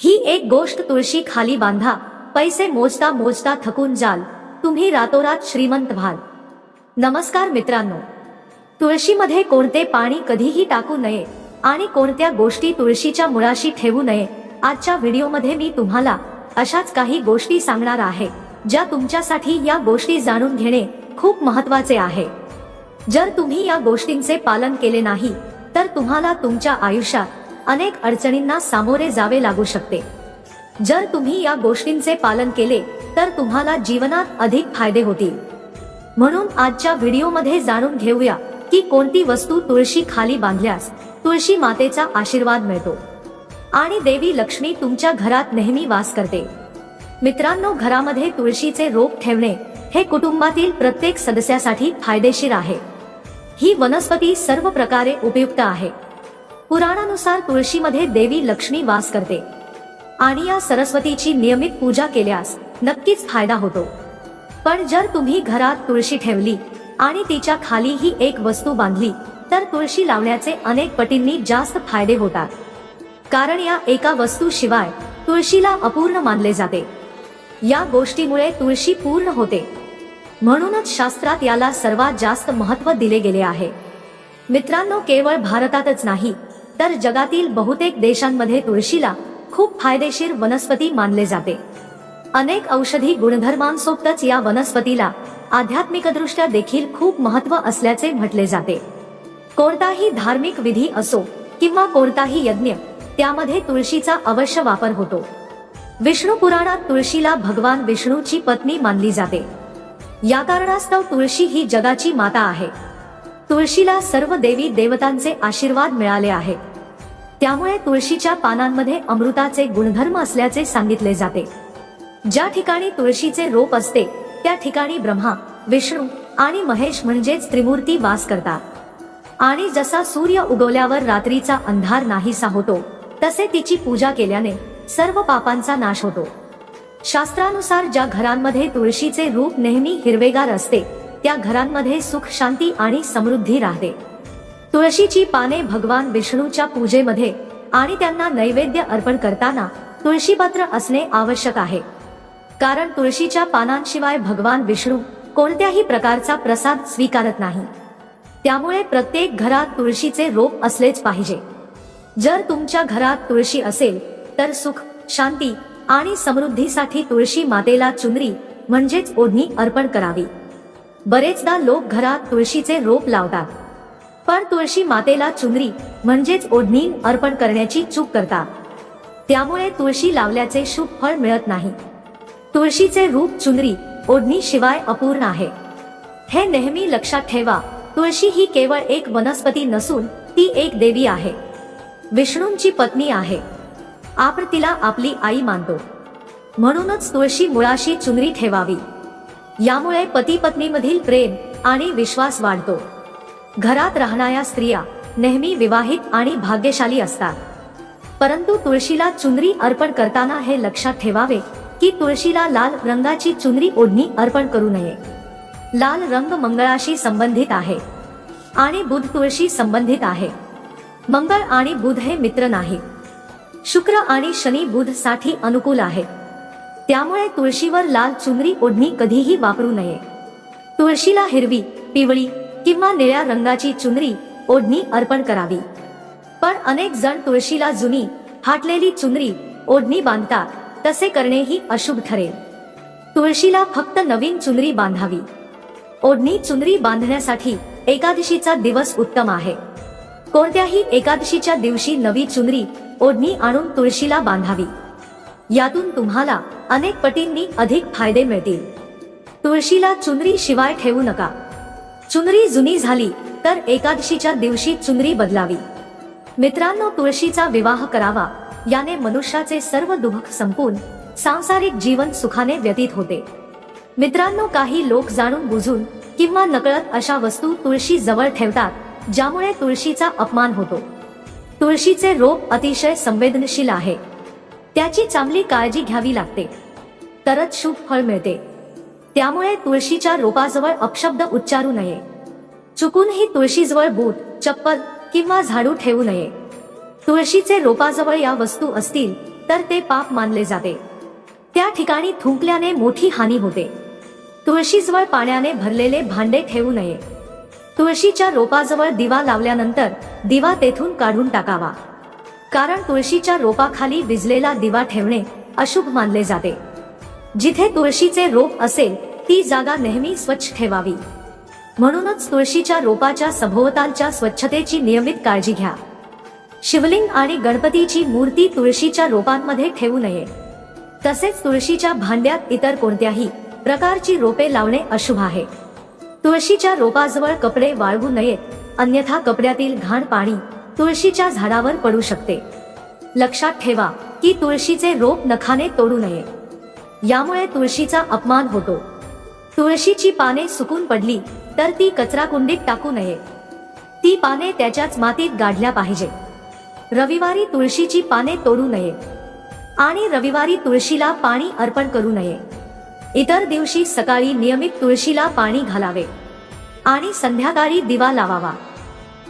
ही एक गोष्ट तुळशी खाली बांधा, पैसे मोजता मोजता थकून जाल, तुम्ही रातोरात श्रीमंत व्हाल। नमस्कार मित्रांनो, तुळशीमध्ये कोणते पाणी कधीही टाकू नये आणि कोणत्या गोष्टी तुळशीच्या मुळाशी ठेवू नये, आजच्या व्हिडिओमध्ये मी तुम्हाला अशाच काही गोष्टी सांगणार आहे ज्या तुमच्यासाठी या गोष्टी जाणून घेणे खूप महत्त्वाचे आहे। जर तुम्ही या गोष्टींचे पालन केले नाही तर तुम्हाला तुमच्या आयुष्यात अनेक अडचणींना सामोरे जावे लागू शकते। जर तुम्ही या गोष्टींचे पालन केले तर तुम्हाला जीवनात अधिक फायदे होतील। म्हणून आजच्या व्हिडिओमध्ये जाणून घेऊया की कोणती वस्तू तुळशी खाली बांधल्यास तुळशी मातेचा आशीर्वाद मिळतो आणि देवी लक्ष्मी तुमच्या घरात नेहमी वास करते। मित्रांनो, घरामध्ये तुळशीचे रोप ठेवणे हे कुटुंबातील प्रत्येक सदस्यासाठी फायदेशीर आहे। ही वनस्पती सर्व प्रकारे उपयुक्त आहे। पुराणानुसार तुळशीमध्ये देवी लक्ष्मी वास करते आणि या सरस्वतीची नियमित पूजा केल्यास नक्कीच फायदा होतो। पण जर तुम्ही घरात तुळशी ठेवली आणि तिच्या खाली ही एक वस्तू बांधली तर तुळशी लावण्याचे अनेक पटींनी जास्त फायदे होतात, कारण या एका वस्तू शिवाय तुळशीला अपूर्ण मानले जाते। या गोष्टीमुळे तुळशी पूर्ण होते, म्हणूनच शास्त्रात याला सर्वात जास्त महत्त्व दिले गेले आहे। मित्रांनो, केवळ भारतातच नाही तर जगातील बहुतेक देशांमध्ये तुळशीला खूप फायदेशीर वनस्पती मानले जाते। अनेक औषधी गुणधर्मांसोबतच या वनस्पतीला आध्यात्मिकदृष्ट्या देखील खूप महत्त्व असल्याचे म्हटले जाते। कोणताही धार्मिक विधी असो किंवा कोणताही यज्ञ, त्यामध्ये तुळशीचा अवश्य वापर होतो। विष्णू पुराणात तुळशीला भगवान विष्णूची पत्नी मानली जाते। या कारणास्तव तुळशी ही जगाची माता आहे। तुळशीला सर्व देवी देवतांचे आशीर्वाद मिळाले आहेत, त्यामुळे तुळशीच्या पानांमध्ये अमृताचे गुणधर्म असल्याचे सांगितले जाते। ज्या ठिकाणी तुळशीचे रोप असते त्या ठिकाणी ब्रह्मा, विष्णू आणि महेश म्हणजेच त्रिमूर्ती वास करतात। आणि जसा सूर्य उगवल्यावर रात्रीचा अंधार नाहीसा होतो, तसे तिची पूजा केल्याने सर्व पापांचा नाश होतो। शास्त्रानुसार ज्या घरांमध्ये तुळशीचे रूप नेहमी हिरवेगार असते त्या घरांमध्ये सुख, शांती आणि समृद्धी राहते। तुळशीची पाने भगवान विष्णूच्या पूजेमध्ये आणि त्यांना नैवेद्य अर्पण करताना तुळशीपत्र असणे आवश्यक आहे, कारण तुळशीच्या पानांशिवाय भगवान विष्णू कोणत्याही प्रकारचा प्रसाद स्वीकारत नाही। त्यामुळे प्रत्येक घरात तुळशीचे रोप असलेच पाहिजे। जर तुमच्या घरात तुळशी असेल तर सुख, शांती आणि समृद्धीसाठी तुळशी मातेला चुनरी म्हणजेच ओढणी अर्पण करावी। बरेचदा लोक घरात तुळशीचे रोप लावतात पण तुळशी मातेला चुनरी म्हणजेच ओढणी अर्पण करण्याची चूक करतात, त्यामुळे तुळशी लावल्याचे शुभ फळ मिळत नाही। तुळशीचे रूप चुनरी, ओढणी शिवाय अपूर्ण आहे, हे नेहमी लक्षात ठेवा। तुळशी ही केवळ एक वनस्पती नसून ती एक देवी आहे, विष्णूंची पत्नी आहे। आपण तिला आपली आई मानतो, म्हणूनच तुळशी मुळाशी चुनरी ठेवावी। यामुळे पती पत्नीमधील प्रेम आणि विश्वास वाढतो। घरात राहणाऱ्या स्त्रिया नेहमी विवाहित आणि भाग्यशाली असतात, परंतु तुळशीला चुनरी अर्पण करताना हे लक्षात ठेवावे की तुळशीला लाल रंगाची चुनरी ओढणी अर्पण करू नये। लाल रंग मंगळाशी संबंधित आहे आणि बुध तुळशी संबंधित आहे। मंगळ आणि बुध हे मित्र नाही। शुक्र आणि शनी बुध साठी अनुकूल आहेत, त्यामुळे तुळशीवर लाल चुनरी ओढणी कधीही वापरू नये। तुळशीला हिरवी, पिवळी किंवा निळ्या रंगाची चुनरी ओढणी अर्पण करावी। पण अनेक जण तुळशीला जुनी, फाटलेली चुनरी ओढणी बांधतात, तसे करणेही अशुभ ठरेल। तुळशीला फक्त नवीन चुनरी बांधावी। ओढणी चुनरी बांधण्यासाठी एकादशीचा दिवस उत्तम आहे। कोणत्याही एकादशीच्या दिवशी नवी चुनरी ओढणी आणून तुळशीला बांधावी। यातून तुम्हाला अनेक पटींनी अधिक फायदे मिळतील। तुळशीला चुनरी शिवाय ठेवू नका। चुनरी जुनी झाली तर एकादशीच्या दिवशी चुनरी बदलावी। मित्रांनो, तुळशीचा विवाह करावा, याने मनुष्याचे सर्व दुःख संपून सांसारिक जीवन सुखाने व्यतीत होते। मित्रांनो, काही लोक जाणून बुजून किंवा नकळत अशा वस्तू तुळशी जवळ ठेवतात ज्यामुळे तुळशीचा अपमान होतो। तुळशीचे रोप अतिशय संवेदनशील आहे, त्याची चांगली काळजी घ्यावी लागते, तरच शुभ फळ मिळते। त्यामुळे तुळशीच्या रोपाजवळ अपशब्द उच्चारू नये। चुकूनही तुळशीजवळ बूट, चप्पल किंवा झाडू ठेवू नये। तुळशीचे रोपाजवळ या वस्तू असतील तर ते पाप मानले जाते. त्या ठिकाणी थुंकल्याने मोठी हानी होते. तुळशीजवळ पाण्याने भरलेले भांडे ठेवू नये. तुळशीच्या रोपाजवळ दिवा लावल्यानंतर दिवा तेथून काढून टाकावा, कारण तुळशीच्या रोपाखाली विझलेला दिवा ठेवणे अशुभ मानले जाते. जिथे तुळशीचे रोप असेल ती जागा नेहमी स्वच्छ ठेवावी. म्हणूनच तुळशीच्या रोपाच्या सभोवतालच्या स्वच्छतेची नियमित काळजी घ्या. शिवलिंग आणि गणपतीची मूर्ती तुळशीच्या रोपांमध्ये ठेवू नये. तसेच तुळशीच्या भांड्यात इतर कोणत्याही प्रकारची रोपे लावणे अशुभ आहे. तुळशीच्या रोपाजवळ कपडे वाळवू नयेत, अन्यथा कपड्यातील घाण पाणी तुळशीच्या झाडावर पडू शकते. लक्षात ठेवा की तुळशीचे रोप नखाने तोडू नये, यामुळे तुळशीचा अपमान होतो. तुळशीची पाने सुकून पडली तर ती कचराकुंडीत टाकू नये. ती पाने त्याच्याच मातीत गाडल्या पाहिजे. रविवारी तुळशीची पाने तोडू नये आणि रविवारी तुळशीला पाणी अर्पण करू नये. इतर दिवशी सकाळी नियमित तुळशीला पाणी घालावे आणि संध्याकाळी दिवा लावावा.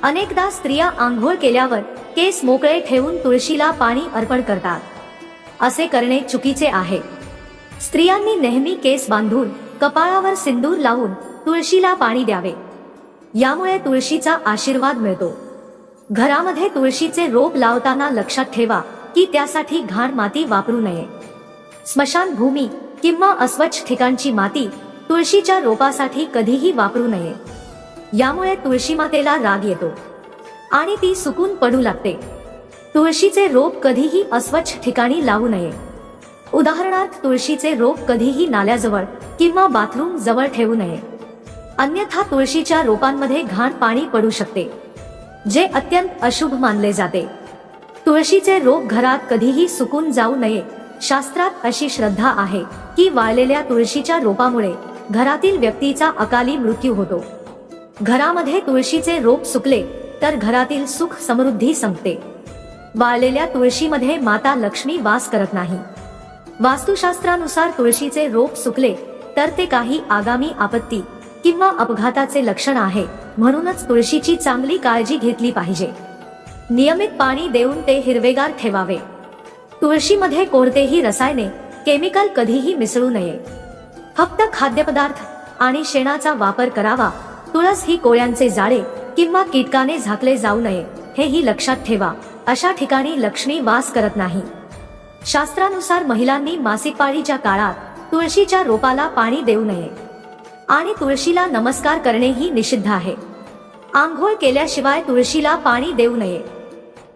अनेकदा स्त्रिया आंघोळ केल्यावर केस मोकळे ठेवून तुळशीला पाणी अर्पण करतात. असे करणे चुकीचे आहे. स्त्रियांनी नेहमी केस बांधून कपाळावर सिंदूर लावून तुळशीला पाणी द्यावे, यामुळे तुळशीचा आशीर्वाद मिळतो. घरामध्ये तुळशीचे रोप लावताना लक्षात ठेवा की त्यासाठी घाण माती वापरू नये. स्मशानभूमी किंवा अस्वच्छ ठिकाणची माती तुळशीच्या रोपासाठी कधीही वापरू नये. यामुळे तुळशी मातेला राग येतो आणि ती सुकून पडू लागते. तुळशीचे रोप कधीही अस्वच्छ ठिकाणी लावू नये. उदाहरणार्थ तुळशीचे रोप कधीही नाल्याजवळ किंवा बाथरूम जवळ ठेवू नये, अन्यथा तुळशीच्या रोपांमध्ये घाण पाणी पडू शकते, जे अत्यंत अशुभ मानले जाते. तुळशीचे रोप घरात कधीही सुकून जाऊ नये. शास्त्रात अशी श्रद्धा आहे की वाळलेल्या तुळशीच्या रोपामुळे घरातील व्यक्तीचा अकाली मृत्यू होतो. घरामध्ये तुळशीचे रोप सुकले तर घरातील सुख समृद्धी संपते. वाळलेल्या तुळशीमध्ये माता लक्ष्मी वास करत नाही. वास्तुशास्त्रानुसार तुळशीचे रोप सुकले तर ते काही आगामी आपत्ती किंवा अपघाताचे लक्षण आहे. म्हणूनच तुळशीची चांगली काळजी घेतली पाहिजे. नियमित पाणी देऊन ते हिरवेगार ठेवावे. तुळशीमध्ये कोणतेही रसायने, केमिकल कधीही मिसळू नये. फक्त खाद्यपदार्थ आणि शेणाचा वापर करावा. तुळस ही कोळ्यांचे जाळे किंवा कीटकाने झाकले जाऊ नये, हेही लक्षात ठेवा. अशा ठिकाणी लक्ष्मी वास करत नाही. शास्त्रानुसार महिलांनी मासिक पाळीच्या काळात तुळशीच्या रोपाला पाणी देऊ नये आणि तुळशीला नमस्कार करणेही निषिद्ध आहे. आंघोळ केल्याशिवाय तुळशीला पाणी देऊ नये.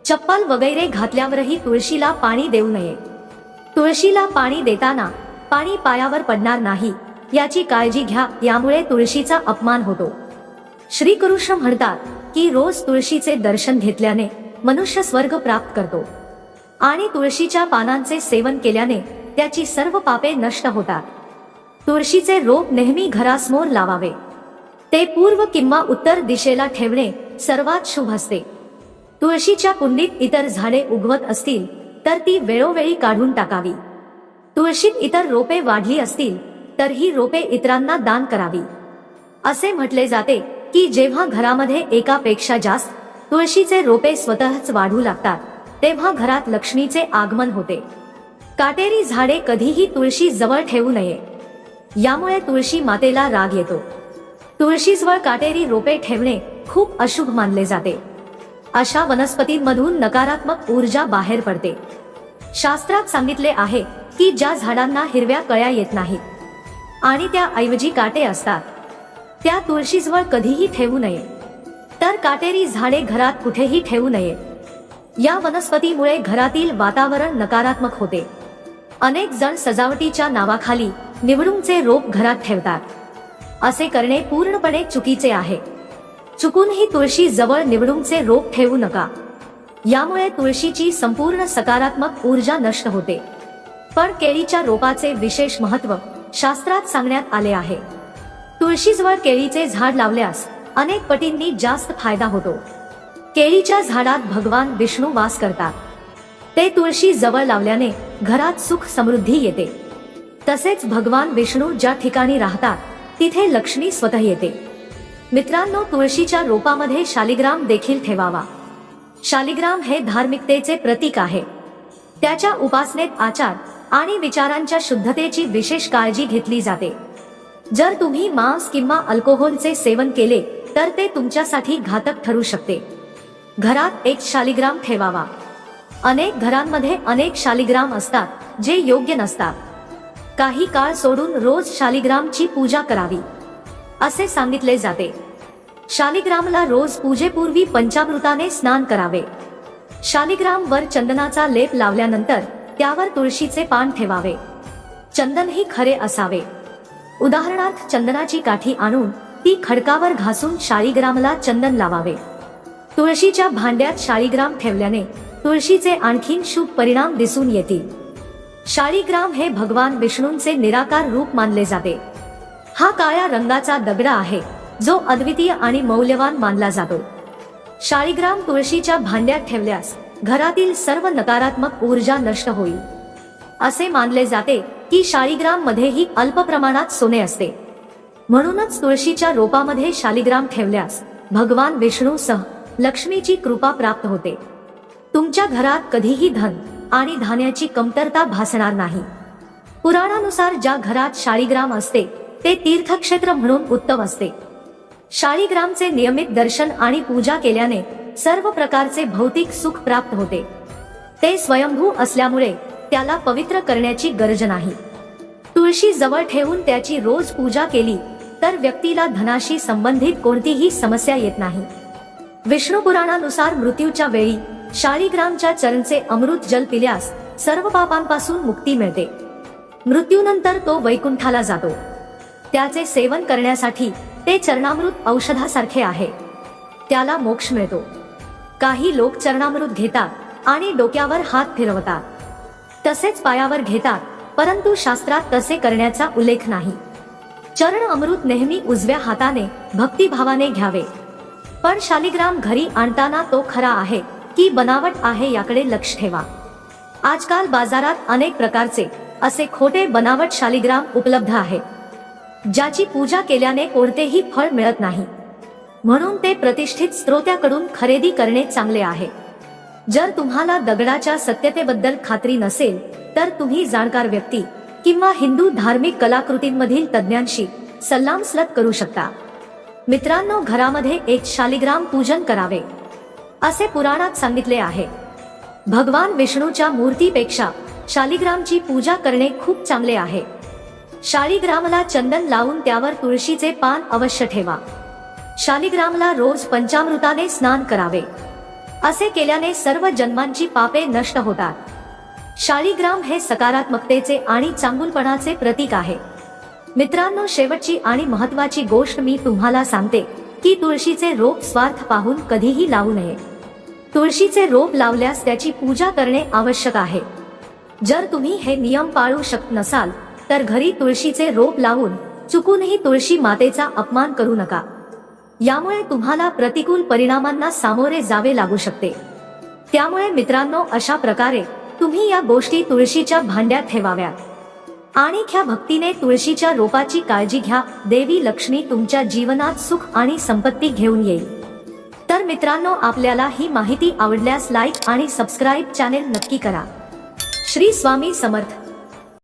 चप्पल वगैरे घातल्यावरही तुळशीला पाणी देऊ नये. तुळशीला पाणी देताना पाणी पायावर पडणार नाही याची काळजी घ्या, यामुळे तुळशीचा अपमान होतो. श्रीकृष्ण म्हणतात की रोज तुळशीचे दर्शन घेतल्याने मनुष्य स्वर्ग प्राप्त करतो आणि तुळशीच्या पानांचे सेवन केल्याने त्याची सर्व पापे नष्ट होतात. तुळशीचे रोप नेहमी घरासमोर लावावे. ते पूर्व किंवा उत्तर दिशेला ठेवणे सर्वात शुभ असते. तुळशीच्या कुंडीत इतर झाडे उगवत असतील तर ती वेळोवेळी काढून टाकावी. तुळशीत इतर रोपे वाढली असतील तर ही रोपे इतरांना दान करावी. असे म्हटले जाते की जेव्हा घरामध्ये एकापेक्षा जास्त तुळशीचे रोपे स्वतःच वाढू लागतात तेव्हा घरात लक्ष्मीचे आगमन होते. काटेरी झाडे कधीही तुळशी जवळ ठेवू नये, यामुळे तुळशी मातेला राग येतो. तुळशीजवळ काटेरी रोपे ठेवणे खूप अशुभ मानले जाते. अशा वनस्पतींमधून नकारात्मक ऊर्जा बाहेर पडते. शास्त्रात सांगितले आहे की ज्या झाडांना हिरव्या कळ्या येत नाहीत आणि त्या ऐवजी काटे असतात त्या तुळशीजवळ कधीही ठेवू नये. तर काटेरी झाडे घरात कुठेही ठेवू नये. या वनस्पतीमुळे घरातील वातावरण नकारात्मक होते. अनेक जण सजावटीच्या नावाखाली निवडुंगचे रोप घरात ठेवतात. असे करणे पूर्णपणे चुकीचे आहे. चुकूनही तुळशी जवळ निवडुंगचे रोप ठेवू नका. यामुळे तुळशीची संपूर्ण सकारात्मक ऊर्जा नष्ट होते. पण केळीच्या रोपाचे विशेष महत्त्व शास्त्रात सांगण्यात आले आहे. तुळशीजवळ केळीचे झाड लावल्यास अनेक पटींनी जास्त फायदा होतो. केळीच्या झाडात भगवान विष्णू वास करतात. ते तुळशी जवळ लावल्याने घरात सुख समृद्धी येते. तसेच भगवान विष्णू ज्या ठिकाणी राहतात तिथे लक्ष्मी स्वतः येते. मित्रांनो, तुळशीच्या रोपामध्ये शालिग्राम देखील ठेवावा. शालिग्राम हे धार्मिकतेचे प्रतीक आहे. त्याच्या उपासनेत आचार आणि विचारांच्या शुद्धतेची विशेष काळजी घेतली जाते. जर तुम्ही मांस किंवा अल्कोहोलचे सेवन केले तर ते तुमच्यासाठी घातक ठरू शकते. घरात एक शालिग्राम ठेवावा. अनेक घरांमध्ये अनेक शालिग्राम असतात जे योग्य नसतात. काही काळ सोडून रोज शालिग्रामची पूजा करावी असे सांगितले जाते. शालिग्रामला रोज पूजेपूर्वी पंचामृताने स्नान करावे. शालिग्राम वर चंदनाचा लेप लावल्यानंतर त्यावर तुळशीचे पान ठेवावे. चंदन ही खरे असावे. उदाहरणार्थ चंदनाची काठी आणून ती खडकावर घासून शालिग्रामला चंदन लावावे. तुळशीच्या भांड्यात शालिग्राम ठेवल्याने तुळशीचे आणखीन शुभ परिणाम दिसून येतील. शालिग्राम हे भगवान विष्णूंचे निराकार रूप मानले जाते. हा काळ्या रंगाचा दगड आहे जो अद्वितीय आणि मौल्यवान मानला जातो. शालिग्राम तुळशीच्या भांड्यात ठेवल्यास घरातील सर्व नकारात्मक ऊर्जा नष्ट होईल. असे मानले जाते की शालिग्राम मध्येही अल्प प्रमाणात सोने असते. म्हणूनच तुळशीच्या रोपामध्ये शालिग्राम ठेवल्यास भगवान विष्णूसह लक्ष्मीची कृपा प्राप्त होते. तुमच्या घरात कधीही धन आणि धान्याची कमतरता भासणार नाही. पुराणानुसार ज्या घरात शालिग्राम असते ते तीर्थक्षेत्र म्हणून उत्तम असते. शालिग्रामचे नियमित दर्शन आणि पूजा केल्याने सर्व प्रकारचे भौतिक सुख प्राप्त होते. ते स्वयंभू असल्यामुळे त्याला पवित्र करण्याची गरज नाही. तुळशी जवळ ठेवून त्याची रोज पूजा केली तर व्यक्तीला धनाशी संबंधित कोणतीही समस्या येत नाही. विष्णू पुराणानुसार मृत्यूच्या वेळी शालिग्रामच्या चरणचे अमृत जल पिल्यास सर्व पापांपासून मुक्ती मिळते. मृत्यूनंतर तो वैकुंठाला जातो. त्याचे सेवन करण्यासाठी ते चरणामृत औषधासारखे आहे. त्याला मोक्ष मिळतो. काही लोक चरणामृत घेतात आणि डोक्यावर हात फिरवतात, तसेच पायावर घेतात, परंतु शास्त्रात तसे करण्याचा उल्लेख नाही. चरण अमृत नेहमी उजव्या हाताने भक्तिभावाने घ्यावे. पण शालिग्राम घरी आणताना तो खरा आहे की बनावट आहे याकडे लक्ष ठेवा. आजकाल बाजारात अनेक प्रकारचे असे खोटे बनावट शालिग्राम उपलब्ध आहेत ज्याची पूजा केल्याने कोणतेही फळ मिळत नाही. म्हणून ते प्रतिष्ठित स्रोत्याकडून खरेदी करणे चांगले आहे. जर तुम्हाला दगडाच्या सत्यतेबद्दल खात्री नसेल तर तुम्ही जाणकार व्यक्ती किंवा हिंदू धार्मिक कलाकृतींमधील तज्ञांशी सल्लामसलत करू शकता. मित्रांनो, घरामध्ये एक शालिग्राम पूजन करावे असे पुराणात सांगितले आहे. भगवान विष्णूच्या मूर्तीपेक्षा शालिग्रामची पूजा करणे खूप चांगले आहे. शालिग्रामला चंदन लावून त्यावर तुळशीचे पान अवश्य ठेवा. शालिग्रामला रोज पंचामृताने स्नान करावे. असे केल्याने सर्व जन्मांची पापे नष्ट होतात. शालिग्राम हे सकारात्मकतेचे आणि चांगुलपणाचे प्रतीक आहे. मित्रांनो, शेवटची आणि महत्त्वाची गोष्ट मी तुम्हाला सांगते की तुळशीचे रोप स्वार्थ पाहून कधीही लावू नये. तुळशीचे रोप लावल्यास त्याची पूजा करणे आवश्यक आहे. जर तुम्ही हे नियम पाळू शकत नसाल तर घरी तुळशीचे रोप लावून चुकूनही तुळशी मातेचा अपमान करू नका. यामुळे तुम्हाला प्रतिकूल परिणामांना सामोरे जावे लागू शकते. त्यामुळे मित्रांनो, अशा प्रकारे तुम्ही या गोष्टी तुळशीच्या भांड्यात ठेवाव्यात. आणि ख्या भक्तीने तुळशीच्या रोपाची काळजी घ्या. देवी लक्ष्मी तुमच्या जीवनात सुख आणि संपत्ती घेऊन येईल. तर मित्रांनो, आपल्याला ही माहिती आवडल्यास लाईक आणि सबस्क्राईब चॅनेल नक्की करा. श्री स्वामी समर्थ.